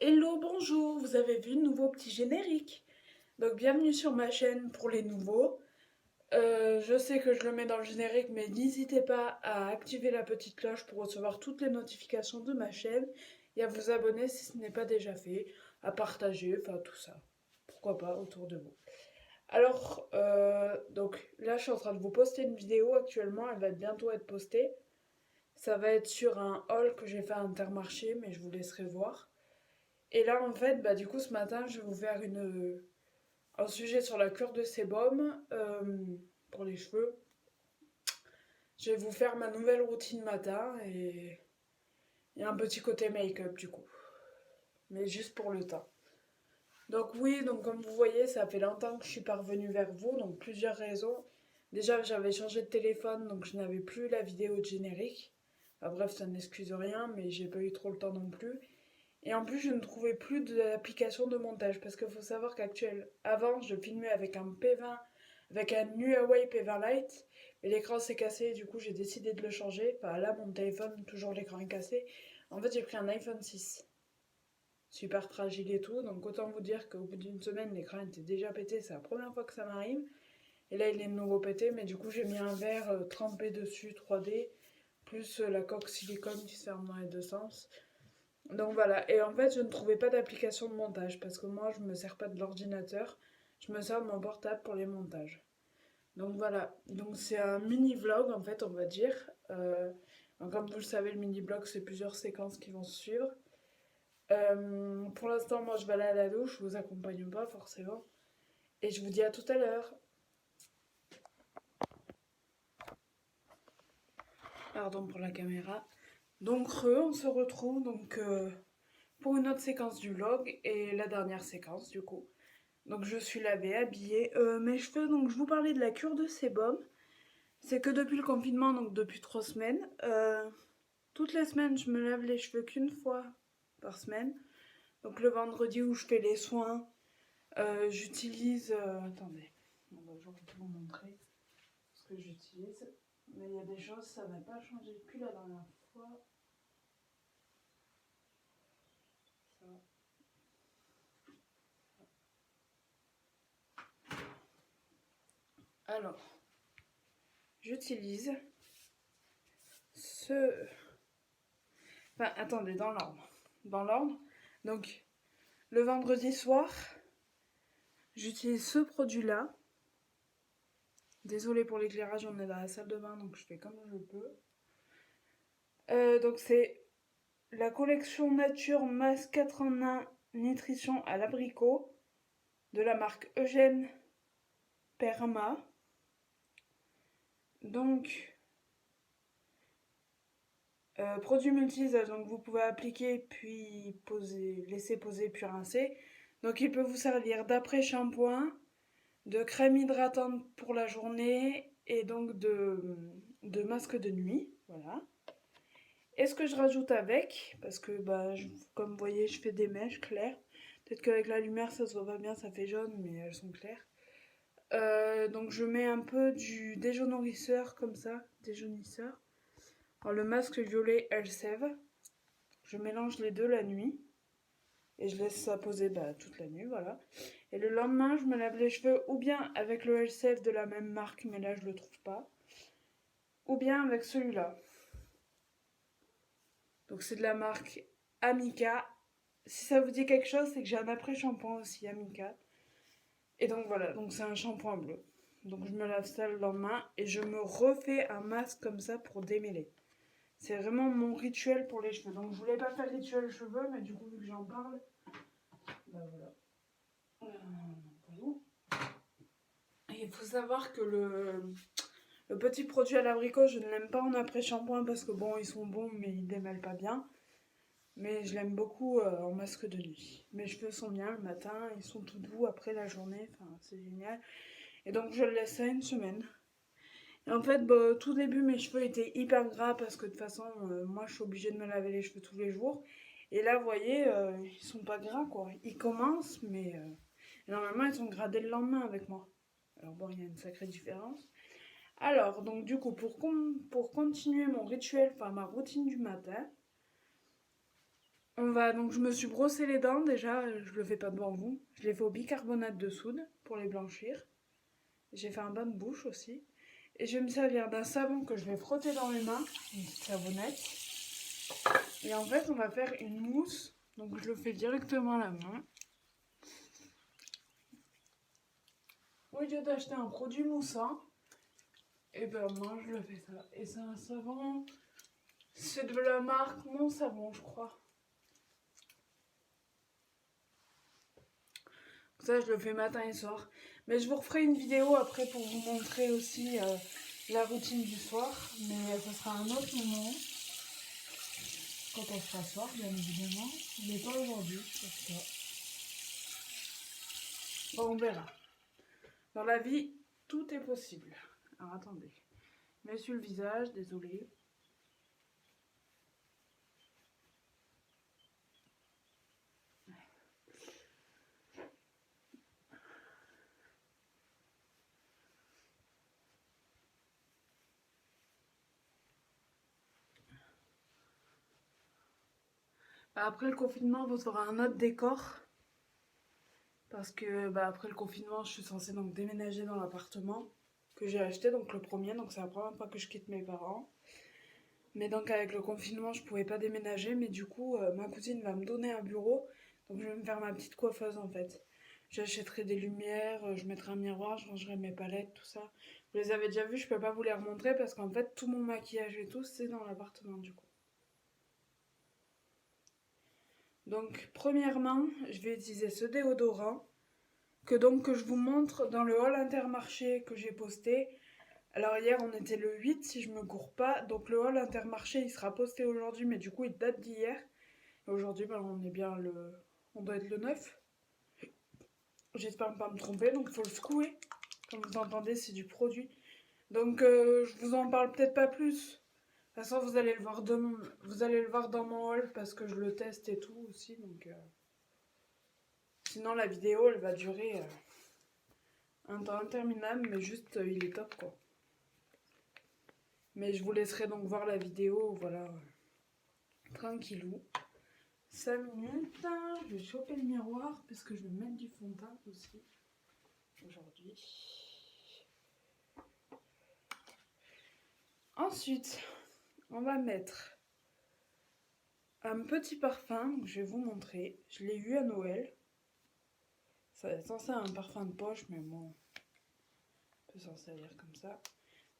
Hello, bonjour, vous avez vu le nouveau petit générique. Donc bienvenue sur ma chaîne pour les nouveaux. Je sais que je le mets dans le générique, mais n'hésitez pas à activer la petite cloche pour recevoir toutes les notifications de ma chaîne et à vous abonner si ce n'est pas déjà fait, à partager, enfin tout ça. Pourquoi pas autour de vous. Alors, donc là je suis en train de vous poster une vidéo actuellement, elle va bientôt être postée. Ça va être sur un haul que j'ai fait à Intermarché, mais je vous laisserai voir. Et là, en fait, du coup, ce matin, je vais vous faire un sujet sur la cure de sébum pour les cheveux. Je vais vous faire ma nouvelle routine matin et un petit côté make-up du coup. Mais juste pour le temps. Donc oui, donc comme vous voyez, ça fait longtemps que je suis parvenue vers vous, donc plusieurs raisons. Déjà, j'avais changé de téléphone, donc je n'avais plus la vidéo de générique. Enfin, bref, ça n'excuse rien, mais j'ai pas eu trop le temps non plus. Et en plus, je ne trouvais plus d'application de montage parce qu'il faut savoir avant, je filmais avec un P20, avec un Huawei P20 Lite, mais l'écran s'est cassé, du coup, j'ai décidé de le changer. Enfin, là, mon téléphone, toujours l'écran est cassé. En fait, j'ai pris un iPhone 6, super fragile et tout, donc autant vous dire qu'au bout d'une semaine, l'écran était déjà pété, c'est la première fois que ça m'arrive. Et là, il est de nouveau pété, mais du coup, j'ai mis un verre trempé dessus 3D, plus la coque silicone qui se ferme dans les deux sens. Donc voilà, et en fait je ne trouvais pas d'application de montage parce que moi je me sers pas de l'ordinateur, je me sers de mon portable pour les montages. Donc voilà, donc c'est un mini vlog en fait on va dire. Donc comme vous le savez le mini vlog c'est plusieurs séquences qui vont se suivre. Pour l'instant moi je vais aller à la douche, je vous accompagne pas forcément. Et je vous dis à tout à l'heure. Pardon pour la caméra. Donc on se retrouve pour une autre séquence du vlog et la dernière séquence du coup. Donc je suis lavée, habillée. Mes cheveux, donc je vous parlais de la cure de sébum. C'est que depuis le confinement, donc depuis 3 semaines. Toutes les semaines, je me lave les cheveux qu'une fois par semaine. Donc le vendredi où je fais les soins, j'utilise... attendez, j'aurais pu vous montrer ce que j'utilise. Mais il y a des choses, ça n'a pas changé depuis la dernière fois. Ça. Alors, j'utilise ce... Enfin, attendez, dans l'ordre. Dans l'ordre. Donc, le vendredi soir, j'utilise ce produit-là. Désolée pour l'éclairage, on est dans la salle de bain, donc je fais comme je peux. Donc c'est la collection Nature Masse 4 en 1 Nutrition à l'abricot de la marque Eugène Perma. Donc, produit multi-usage, donc vous pouvez appliquer puis poser, laisser poser puis rincer. Donc il peut vous servir d'après-shampoing, de crème hydratante pour la journée et donc de masque de nuit. Voilà. Et ce que je rajoute avec, parce que comme vous voyez, je fais des mèches claires. Peut-être qu'avec la lumière, ça se voit pas bien, ça fait jaune, mais elles sont claires. Donc je mets un peu du déjaunisseur comme ça, déjaunisseur. Alors le masque violet, elle sève. Je mélange les deux la nuit. Et je laisse ça poser toute la nuit, voilà. Et le lendemain, je me lave les cheveux ou bien avec le Elseve de la même marque, mais là je le trouve pas. Ou bien avec celui-là. Donc c'est de la marque Amica. Si ça vous dit quelque chose, c'est que j'ai un après-shampoing aussi, Amica. Et donc voilà, donc c'est un shampoing bleu. Donc je me lave ça le lendemain et je me refais un masque comme ça pour démêler. C'est vraiment mon rituel pour les cheveux. Donc je voulais pas faire rituel cheveux, mais du coup vu que j'en parle, voilà. Et il faut savoir que le petit produit à l'abricot, je ne l'aime pas en après-shampoing parce que bon, ils sont bons, mais ils démêlent pas bien. Mais je l'aime beaucoup en masque de nuit. Mes cheveux sont bien le matin, ils sont tout doux après la journée, enfin c'est génial. Et donc je le laisse ça une semaine. Et en fait, tout début, mes cheveux étaient hyper gras parce que de toute façon, moi je suis obligée de me laver les cheveux tous les jours. Et là, vous voyez, ils sont pas gras quoi. Ils commencent, mais normalement ils sont gras dès le lendemain avec moi. Alors bon, il y a une sacrée différence. Alors, donc du coup, pour continuer mon rituel, enfin ma routine du matin, Donc je me suis brossé les dents déjà, je le fais pas devant vous. Je l'ai fait au bicarbonate de soude pour les blanchir. J'ai fait un bain de bouche aussi. Et je vais me servir d'un savon que je vais frotter dans les mains, une petite savonnette. Et en fait, on va faire une mousse. Donc je le fais directement à la main. Au lieu d'acheter un produit moussant, et ben moi je le fais ça. Et c'est un savon, c'est de la marque Mon Savon, je crois. Ça, je le fais matin et soir. Mais je vous referai une vidéo après pour vous montrer aussi la routine du soir. Mais ça sera un autre moment. Quand on sera soir, bien évidemment. Mais pas aujourd'hui, parce que... Bon, on verra. Dans la vie, tout est possible. Alors, attendez. Je mets sur le visage, désolé. Après le confinement, vous aurez un autre décor. Parce que après le confinement, je suis censée donc déménager dans l'appartement que j'ai acheté, donc le premier. Donc c'est la première fois que je quitte mes parents. Mais donc avec le confinement, je pouvais pas déménager. Mais du coup, ma cousine va me donner un bureau. Donc je vais me faire ma petite coiffeuse en fait. J'achèterai des lumières, je mettrai un miroir, je rangerai mes palettes, tout ça. Vous les avez déjà vus, je peux pas vous les remontrer parce qu'en fait tout mon maquillage et tout, c'est dans l'appartement du coup. Donc premièrement, je vais utiliser ce déodorant que je vous montre dans le haul Intermarché que j'ai posté. Alors hier on était le 8 si je me gourre pas, donc le haul Intermarché il sera posté aujourd'hui mais du coup il date d'hier. Et aujourd'hui on est bien on doit être le 9. J'espère ne pas me tromper, donc il faut le secouer. Comme vous entendez c'est du produit. Donc je vous en parle peut-être pas plus. De toute façon vous allez le voir dans mon haul parce que je le teste et tout aussi. Donc sinon la vidéo elle va durer un temps interminable mais juste il est top quoi. Mais je vous laisserai donc voir la vidéo, voilà, tranquillou. 5 minutes, je vais choper le miroir parce que je vais mettre du fond de teint aussi aujourd'hui. Ensuite, on va mettre un petit parfum que je vais vous montrer. Je l'ai eu à Noël. Ça est censé être un parfum de poche, mais bon, on peut s'en servir comme ça.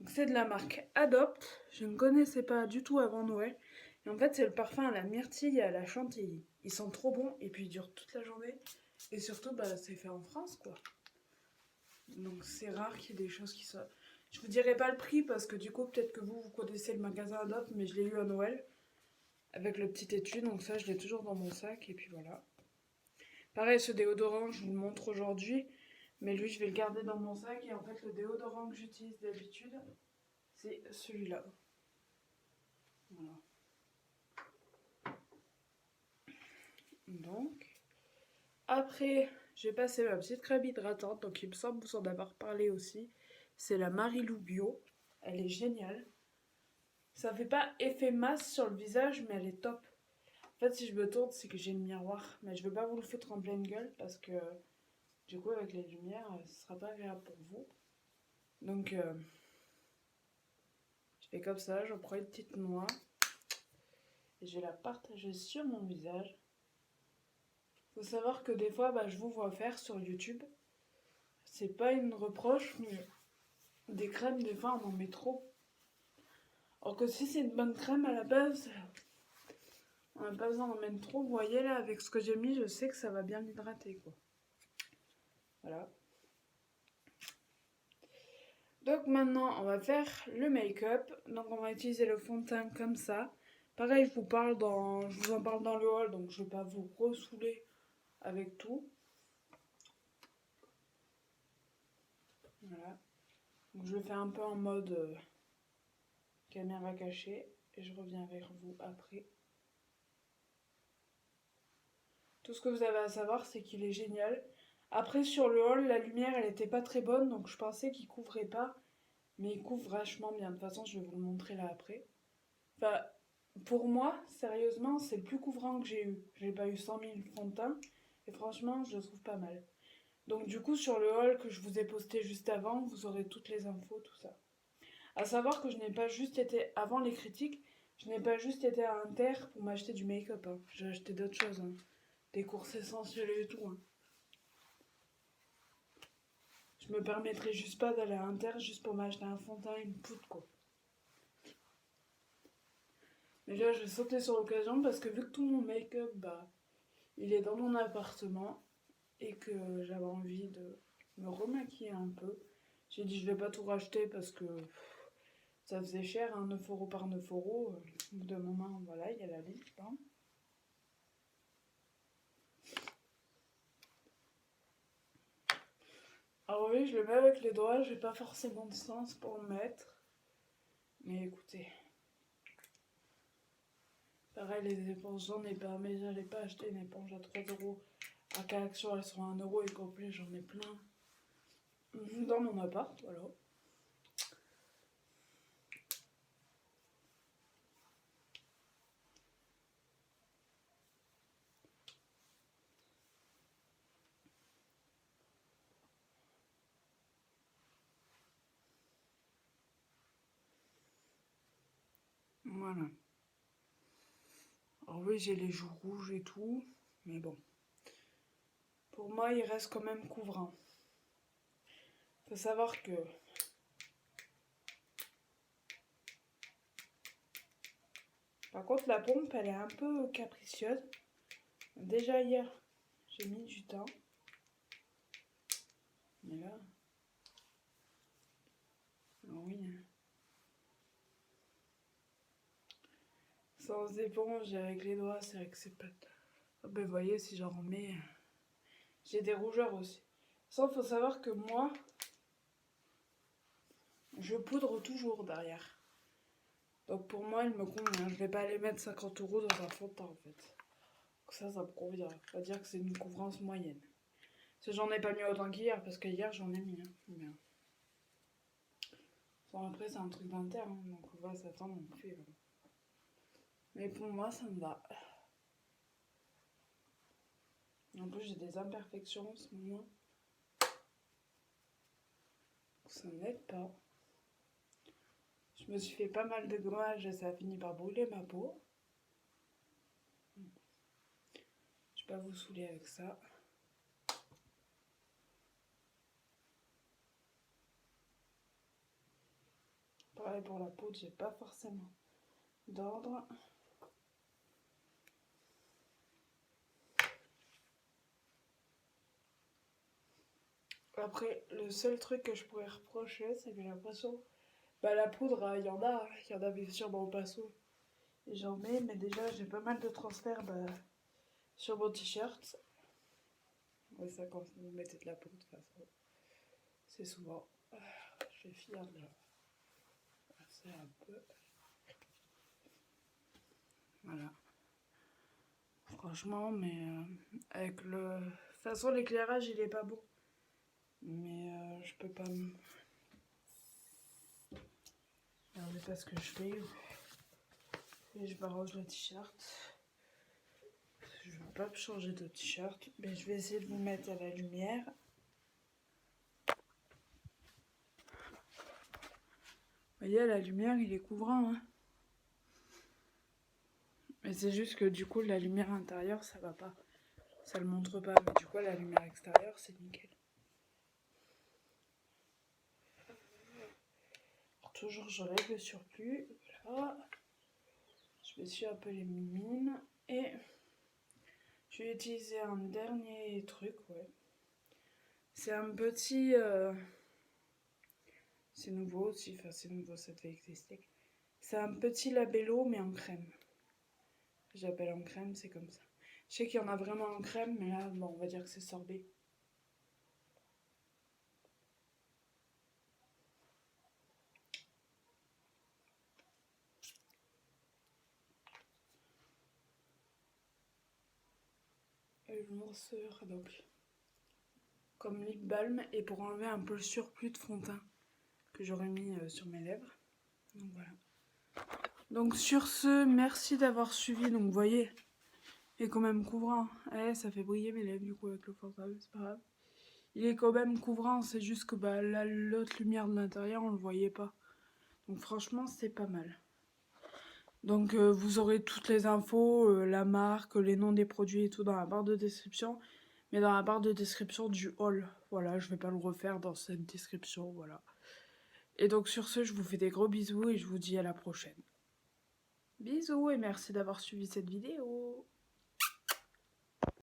Donc c'est de la marque Adopt. Je ne connaissais pas du tout avant Noël. Et en fait, c'est le parfum à la myrtille et à la chantilly. Ils sont trop bons et puis ils durent toute la journée. Et surtout, c'est fait en France, quoi. Donc c'est rare qu'il y ait des choses qui soient... Je vous dirai pas le prix parce que du coup, peut-être que vous connaissez le magasin Adopt, mais je l'ai eu à Noël. Avec le petit étui, donc ça, je l'ai toujours dans mon sac. Et puis voilà. Pareil, ce déodorant, je vous le montre aujourd'hui. Mais lui, je vais le garder dans mon sac. Et en fait, le déodorant que j'utilise d'habitude, c'est celui-là. Voilà. Donc, après, j'ai passé ma petite crème hydratante. Donc, il me semble vous en avoir parlé aussi. C'est la Marilou Bio. Elle est géniale. Ça fait pas effet masse sur le visage, mais elle est top. En fait, si je me tourne, c'est que j'ai le miroir. Mais je veux pas vous le foutre en pleine gueule parce que du coup, avec les lumières, ce sera pas agréable pour vous. Donc, je fais comme ça. Je prends une petite noix et je vais la partager sur mon visage. Faut savoir que des fois, je vous vois faire sur YouTube. C'est pas une reproche, mais des crèmes, des fois, on en met trop. Alors que si c'est une bonne crème à la base, on n'a pas besoin d'en mettre trop. Vous voyez là, avec ce que j'ai mis, je sais que ça va bien l'hydrater, quoi. Voilà. Donc maintenant, on va faire le make-up. Donc on va utiliser le fond de teint comme ça. Pareil, je vous en parle dans le haul, donc je ne vais pas vous ressouler avec tout. Voilà. Donc je le fais un peu en mode caméra cachée et je reviens vers vous après. Tout ce que vous avez à savoir, c'est qu'il est génial. Après, sur le haul, la lumière, elle était pas très bonne, donc je pensais qu'il couvrait pas. Mais il couvre vachement bien. De toute façon, je vais vous le montrer là après. Enfin, pour moi, sérieusement, c'est le plus couvrant que j'ai eu. J'ai pas eu 100 000 fonds de teint et franchement, je le trouve pas mal. Donc du coup, sur le haul que je vous ai posté juste avant, vous aurez toutes les infos, tout ça. À savoir que je n'ai pas juste été, avant les critiques, je n'ai pas juste été à Inter pour m'acheter du make-up, hein. J'ai acheté d'autres choses, hein. Des courses essentielles et tout, hein. Je me permettrais juste pas d'aller à Inter juste pour m'acheter un fond de teint et une poudre, quoi. Mais là, je vais sauter sur l'occasion parce que vu que tout mon make-up, bah, il est dans mon appartement et que j'avais envie de me remaquiller un peu, j'ai dit je vais pas tout racheter parce que ça faisait cher, hein, 9 euros par 9 euros. Au bout d'un moment, voilà, il y a la liste, hein. Ah oui, je le mets avec les doigts, j'ai pas forcément de sens pour le mettre. Mais écoutez. Pareil, les éponges, j'en ai pas, mais j'allais pas acheter une éponge à 3 euros. À Calaction, elles sont à 1 euro et complet, j'en ai plein. Dans mon appart, voilà. Voilà. Alors oui, j'ai les joues rouges et tout, mais bon. Pour moi, il reste quand même couvrant. Faut savoir que par contre, la pompe, elle est un peu capricieuse. Déjà hier, j'ai mis du temps. Mais là... Ah oui. Sans éponge et avec les doigts, c'est vrai que c'est pas... Ah ben, vous voyez, si j'en remets... J'ai des rougeurs aussi. Ça, faut savoir que moi, je poudre toujours derrière. Donc pour moi, il me convient. Je vais pas aller mettre 50 euros dans un fond de teint en fait. Donc ça me convient. On va dire que c'est une couvrance moyenne. Si j'en ai pas mis autant qu'hier, parce que hier j'en ai mis. Hein. Bien. Bon, après, c'est un truc dentaire, hein, donc on va s'attendre non plus. Hein. Mais pour moi, ça me va. En plus, j'ai des imperfections en ce moment. Ça n'aide pas. Je me suis fait pas mal de gommage et ça a fini par brûler ma peau. Je vais pas vous saouler avec ça. Pareil pour la poudre, j'ai pas forcément d'ordre. Après, le seul truc que je pourrais reprocher, c'est que j'ai l'impression... Bah la poudre, il y en avait sûrement au pinceau. Et j'en mets, mais déjà j'ai pas mal de transferts sur mon t-shirt. Ouais, ça quand vous mettez de la poudre, de toute façon. C'est souvent... Je vais finir de passer un peu. Voilà. Franchement, mais avec le... De toute façon, l'éclairage, il est pas beau. Mais je peux pas me... Regardez pas ce que je fais. Et je m'arrange le t-shirt. Je veux pas changer de t-shirt, mais je vais essayer de vous mettre à la lumière. Vous voyez, à la lumière, il est couvrant. Hein. Mais c'est juste que du coup, la lumière intérieure, ça va pas. Ça le montre pas. Mais du coup, la lumière extérieure, c'est nickel. Alors, toujours, j'enlève le surplus. Voilà. Je me suis un peu les mimines. Et je vais utiliser un dernier truc, ouais. C'est un petit... C'est nouveau aussi, enfin c'est nouveau, ça devait exister. C'est un petit labello, mais en crème. J'appelle en crème, c'est comme ça. Je sais qu'il y en a vraiment en crème, mais là, bon, on va dire que c'est sorbet. Et le morceur, donc, comme lip balm, et pour enlever un peu le surplus de fond de teint que j'aurais mis sur mes lèvres. Donc voilà. Donc sur ce, merci d'avoir suivi. Donc vous voyez, il est quand même couvrant. Ça fait briller mes lèvres du coup avec le portable, c'est pas grave. Il est quand même couvrant, c'est juste que l'autre lumière de l'intérieur, on le voyait pas. Donc franchement, c'est pas mal. Donc vous aurez toutes les infos, la marque, les noms des produits et tout dans la barre de description. Mais dans la barre de description du haul. Voilà, je vais pas le refaire dans cette description, voilà. Et donc sur ce, je vous fais des gros bisous et je vous dis à la prochaine. Bisous et merci d'avoir suivi cette vidéo.